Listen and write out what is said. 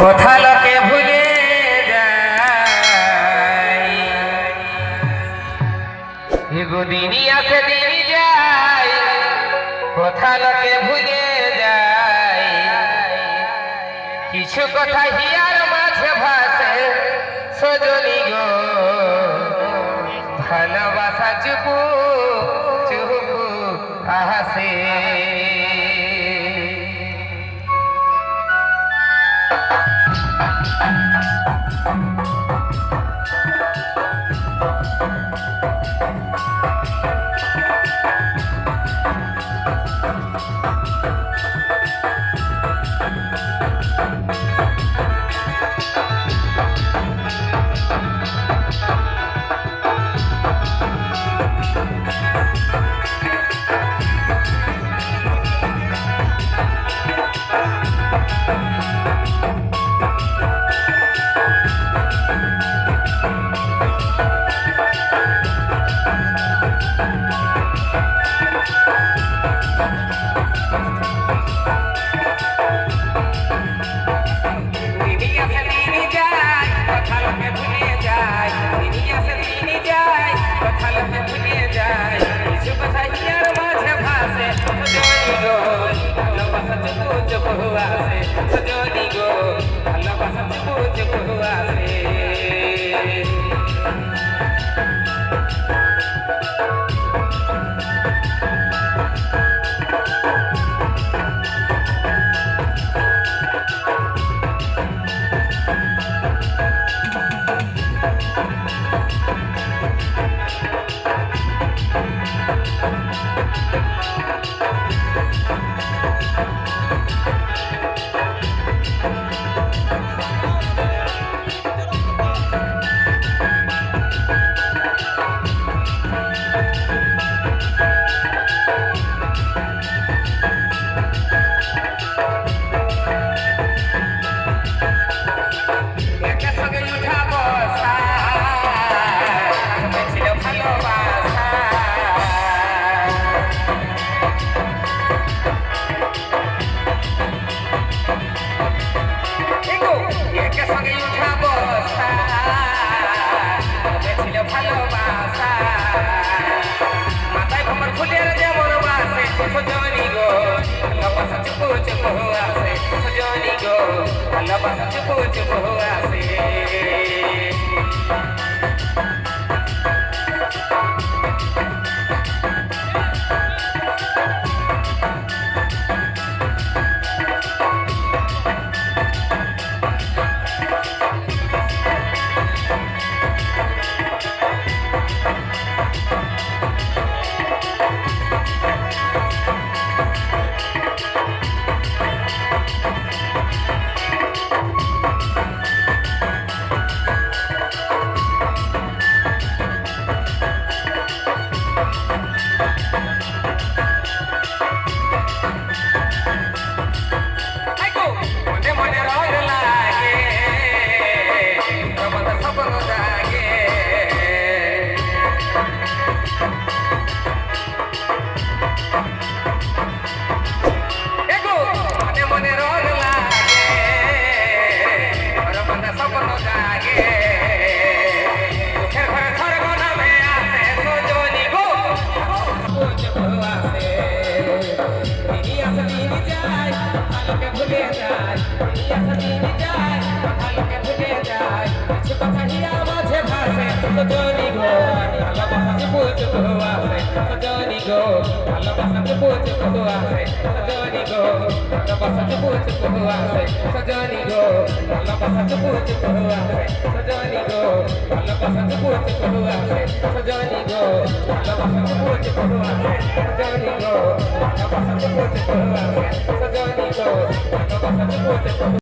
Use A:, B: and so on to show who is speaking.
A: কথা লোকে ভুলে যায়, দিনই আছে দিনই যায়, কথা লোকে ভুলে যায়। কিছু কথা হিয়ার মাঝে ভাসে সজনী গো, ভালোবাসা চুপু চুপু আসে। সজনী গো ভালোবাসা চুপু চুপু আসে। মাথায় ভ্রমণ ফুলের যেমন বাসে সজনী গো ভালোবাসা চুপু চুপু আসে। সজনী গো ভালোবাসা চুপু চুপু আসে। সজনী গো ভালোবাসা চুপু চুপু আসে। সজনী গো ভালোবাসা চুপু চুপু আসে। সজনী গো ভালোবাসা চুপু চুপু আসে। সজনী গো ভালোবাসা চুপু চুপু আসে। সজনী গো ভালোবাসা চুপু চুপু আসে। সজনী গো ভালোবাসা চুপু চুপু আসে। সজনী গো ভালোবাসা চুপু চুপু আসে। সজনী গো ভালোবাসা চুপু চুপু